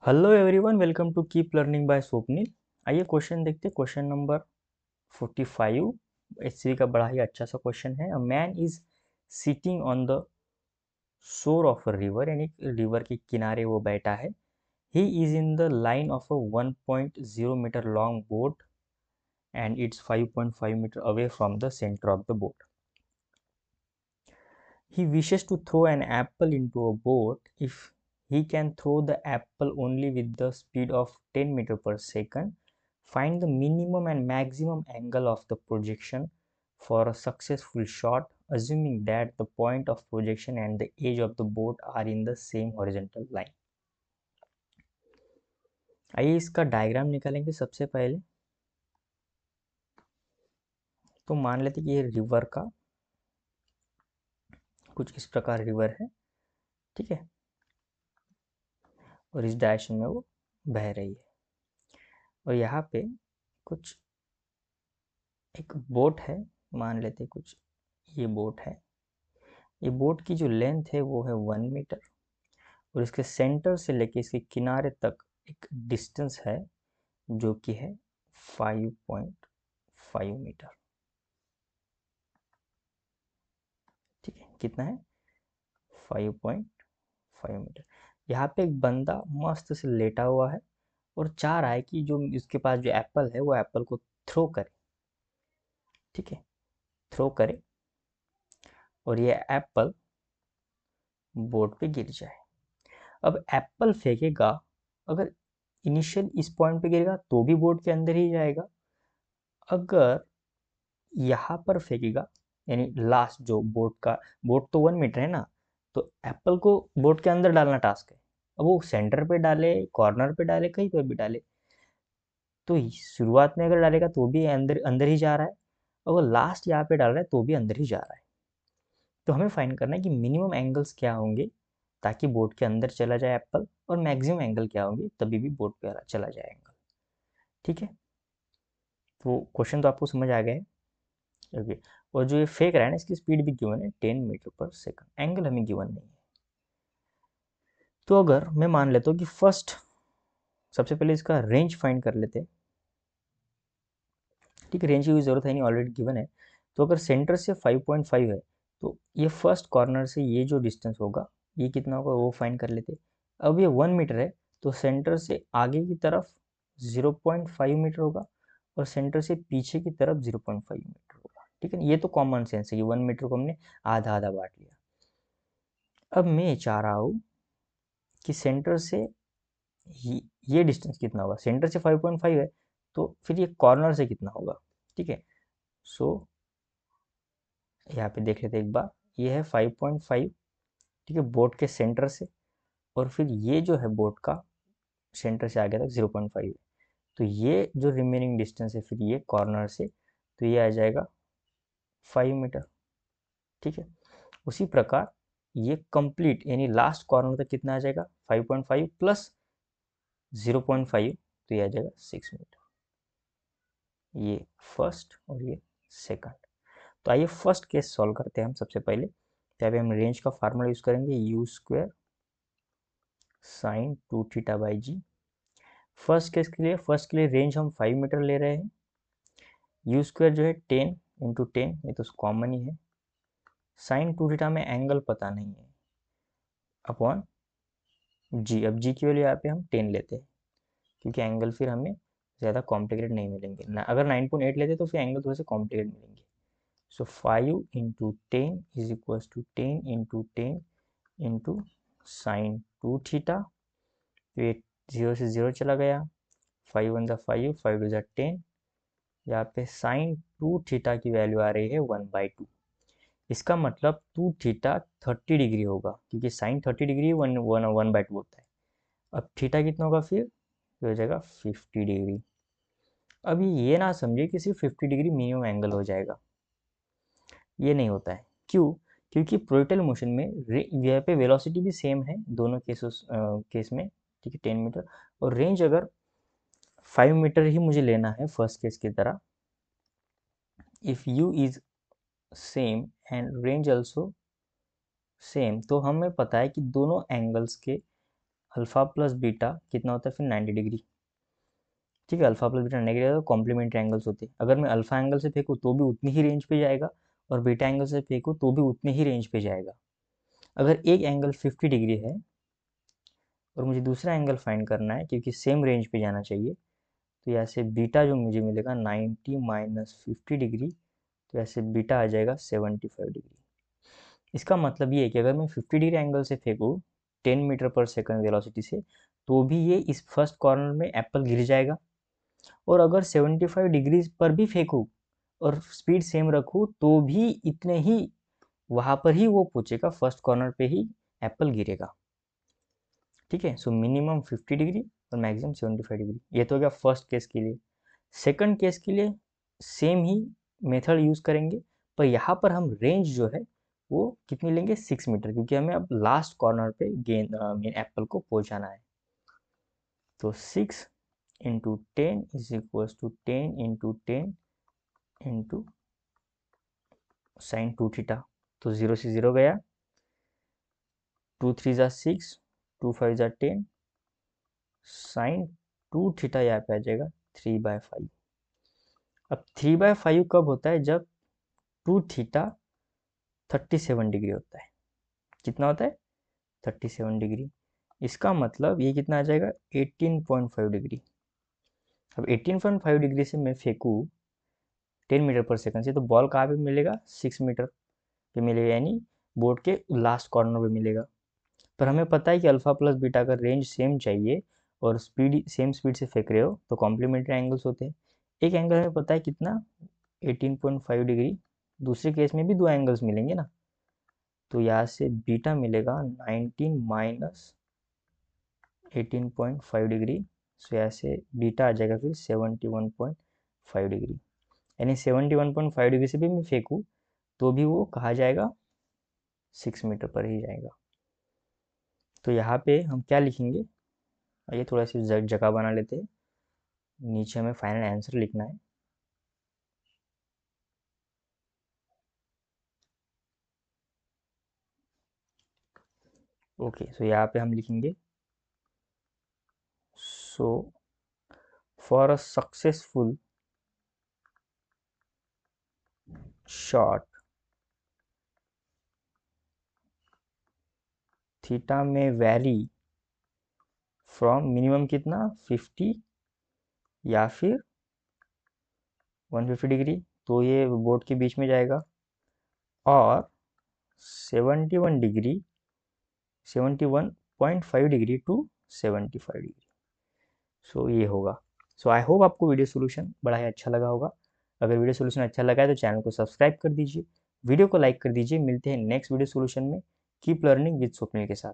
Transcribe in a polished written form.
Hello everyone, welcome to Keep Learning by Swapnil. आइए question देखते हैं। क्वेश्चन नंबर 45 एचसीवी का बड़ा ही अच्छा सा क्वेश्चन है। A man is sitting on the shore of a river, यानी रिवर के किनारे वो बैठा है। He is in the line of a 1.0 metre long boat and it's 5.5 metre away from the centre of the boat. He wishes to throw an apple into a boat. If he can throw the apple only with the speed of 10 meter per second, find the minimum and maximum angle of the projection for a successful shot, assuming that the point of projection and the edge of the boat are in the same horizontal line. आइए इसका diagram निकालेंगे। सबसे पहले तो मान लेते कि ये रिवर का कुछ इस प्रकार रिवर है, ठीक है, और इस डायरेक्शन में वो बह रही है। और यहाँ पे कुछ एक बोट है, मान लेते कुछ ये बोट है। ये बोट की जो लेंथ है वो है 1 मीटर, और इसके सेंटर से लेके इसके किनारे तक एक डिस्टेंस है जो कि है 5.5 मीटर। ठीक है, कितना है? 5.5 मीटर। यहाँ पे एक बंदा मस्त से लेटा हुआ है और चाह रहा है कि जो इसके पास जो एप्पल है वो एप्पल को थ्रो करे। ठीक है, थ्रो करे और ये एप्पल बोट पे गिर जाए। अब एप्पल फेंकेगा, अगर इनिशियल इस पॉइंट पे गिरेगा तो भी बोर्ड के अंदर ही जाएगा। अगर यहाँ पर फेंकेगा, यानी लास्ट जो बोर्ड तो 1 मीटर है ना, तो एप्पल को बोर्ड के अंदर डालना टास्क है। अब वो सेंटर पे डाले, कॉर्नर पे डाले, कहीं पर भी डाले, तो शुरुआत में अगर डालेगा तो भी अंदर अंदर ही जा रहा है, और वो लास्ट यहाँ पे डाल रहा है तो भी अंदर ही जा रहा है। तो हमें फाइंड करना है कि मिनिमम एंगल्स क्या होंगे ताकि बोर्ड के अंदर चला जाए एप्पल, और मैक्सिमम एंगल क्या होंगे तभी भी बोर्ड पे चला जाए एंगल। ठीक है, तो क्वेश्चन तो आपको समझ आ गया है। ओके, और जो ये फेक रहा है ना, इसकी स्पीड भी गिवन है 10 मीटर पर सेकंड, एंगल हमें गिवन नहीं है। तो अगर मैं मान लेता हूँ कि फर्स्ट, सबसे पहले इसका रेंज फाइंड कर लेते हैं। ठीक है, रेंज की कोई ज़रूरत है नहीं, ऑलरेडी गिवन है। तो अगर सेंटर से 5.5 है तो ये फर्स्ट कॉर्नर से ये जो डिस्टेंस होगा ये कितना होगा वो फाइंड कर लेते। अब ये 1 मीटर है तो सेंटर से आगे की तरफ 0.5 मीटर होगा और सेंटर से पीछे की तरफ 0.5 मीटर होगा। ठीक है, ये तो कॉमन सेंस है कि 1 मीटर को हमने आधा आधा बांट लिया। अब मैं चाह रहा हूँ कि सेंटर से ये डिस्टेंस कितना होगा। सेंटर से 5.5 है तो फिर ये कॉर्नर से कितना होगा। ठीक है, सो यहाँ पे देख लेते एक बार, ये है 5.5। ठीक है, बोट के सेंटर से, और फिर ये जो है बोट का सेंटर से आगे तक 0.5 है, तो ये जो रिमेनिंग डिस्टेंस है फिर ये कॉर्नर से, तो ये आ जाएगा 5 मीटर। ठीक है, उसी प्रकार ये कंप्लीट यानी लास्ट कॉर्नर तक कितना आ जाएगा, 5.5 प्लस 0.5, तो ये आ जाएगा 6 मीटर। ये फर्स्ट और ये सेकंड। तो आइए फर्स्ट केस सॉल्व करते हैं हम। सबसे पहले यहाँ पे हम रेंज का फार्मूला यूज करेंगे, u square sine 2 theta by g. First case के लिए रेंज हम 5 मीटर ले रहे हैं। यू स्क्वायर जो है 10 × 10, ये तो कॉमन ही है। साइन 2 थीटा में एंगल पता नहीं है, अपॉन जी। अब जी की वैल्यू यहाँ पे हम 10 लेते हैं क्योंकि एंगल फिर हमें ज़्यादा कॉम्प्लिकेटेड नहीं मिलेंगे ना। अगर 9.8 लेते तो फिर एंगल थोड़े से कॉम्प्लिकेटेड मिलेंगे। So 5 × 10 is equal to 10 × 10 into sine 2 theta. तो ये 0 से 0 चला गया, 5 × 1 = 5, 5 × 2 = 10। यहाँ पे साइन 2 थीटा की वैल्यू आ रही है 1/2। इसका मतलब 2 थीटा 30 डिग्री होगा, क्योंकि साइन 30 डिग्री 1/2 होता है। अब थीटा कितना होगा फिर हो जाएगा 50 डिग्री। अभी ये ना समझे कि सिर्फ 50 डिग्री मिनिमम एंगल हो जाएगा, ये नहीं होता है। क्यों? क्योंकि प्रोजेक्टाइल मोशन में यहाँ पे वेलोसिटी भी सेम है दोनों केस में। ठीक है, 10 मीटर, और रेंज अगर 5 मीटर ही मुझे लेना है फर्स्ट केस की तरह, if you is same and range also same, तो हमें पता है कि दोनों एंगल्स के अल्फा प्लस बीटा कितना होता है फिर 90 डिग्री। ठीक है, अल्फा प्लस बीटा 90 डिग्री तो कॉम्प्लीमेंट्री एंगल्स होते हैं। अगर मैं अल्फा एंगल से फेंकूँ तो भी उतनी ही रेंज पे जाएगा, और बीटा एंगल से फेंकूँ तो भी उतनी ही रेंज पे जाएगा। अगर एक एंगल 50 डिग्री है और मुझे दूसरा एंगल फाइंड करना है क्योंकि सेम रेंज पे जाना चाहिए, तो यहाँ से बीटा जो मुझे मिलेगा 90 माइनस 50 डिग्री, तो ऐसे बीटा आ जाएगा 75 डिग्री। इसका मतलब ये है कि अगर मैं 50 डिग्री एंगल से फेंकूँ 10 मीटर पर सेकंड वेलोसिटी से, तो भी ये इस फर्स्ट कॉर्नर में एप्पल गिर जाएगा। और अगर 75 डिग्री पर भी फेंकूँ और स्पीड सेम रखूँ तो भी इतने ही वहाँ पर ही वो पहुँचेगा, फर्स्ट कॉर्नर पे ही एप्पल गिरेगा। ठीक है, सो मिनिमम 50 डिग्री और मैक्सिमम 75 डिग्री। ये तो हो गया फर्स्ट केस के लिए। सेकंड केस के लिए सेम ही मेथड यूज़ करेंगे, पर यहाँ पर हम रेंज जो है वो कितनी लेंगे, 6 मीटर, क्योंकि हमें अब लास्ट कॉर्नर पे मेन एप्पल को पहुँचाना है। तो 6 into 10 is equals to 10 into 10 into sine 2 theta. तो 0 से 0 गया, 2 3 ज़ा 6, 2 5 ज़ा 10, साइन 2 थीटा यहाँ पे आ जाएगा 3/5। अब 3/5 कब होता है, जब 2 थीटा 37 डिग्री होता है। कितना होता है, 37 डिग्री। इसका मतलब ये कितना आ जाएगा, 18.5 डिग्री। अब 18.5 डिग्री से मैं फेंकूँ 10 मीटर पर सेकंड से, तो बॉल कहाँ पे मिलेगा, 6 मीटर पे मिलेगा, यानी बोर्ड के लास्ट कॉर्नर पे मिलेगा। पर हमें पता है कि अल्फा प्लस बीटा का रेंज सेम चाहिए और स्पीड सेम स्पीड से फेंक रहे हो तो कॉम्प्लीमेंट्री एंगल्स होते हैं। एक एंगल हमें पता है कितना, 18.5 डिग्री। दूसरे केस में भी दो एंगल्स मिलेंगे ना, तो यहाँ से बीटा मिलेगा 19 माइनस 18.5 डिग्री। सो यहाँ से बीटा आ जाएगा फिर 71.5 डिग्री। यानी 71.5 डिग्री से भी मैं फेंकूँ तो भी वो कहाँ जाएगा, 6 मीटर पर ही जाएगा। तो यहाँ पे हम क्या लिखेंगे, ये थोड़ा सी जगह बना लेते हैं, नीचे हमें फाइनल आंसर लिखना है। ओके, सो यहाँ पे हम लिखेंगे, so for a successful shot theta में वैरी फ्रॉम मिनिमम कितना 50 या फिर 150 डिग्री, तो ये बोर्ड के बीच में जाएगा, और 71 डिग्री 71.5 डिग्री टू 75 डिग्री। सो ये होगा। सो आई होप आपको वीडियो सोल्यूशन बड़ा ही अच्छा लगा होगा। अगर वीडियो सोल्यूशन अच्छा लगा है तो चैनल को सब्सक्राइब कर दीजिए, वीडियो को लाइक कर दीजिए। मिलते हैं नेक्स्ट वीडियो सोल्यूशन में। कीप लर्निंग विद स्वप्निल के साथ।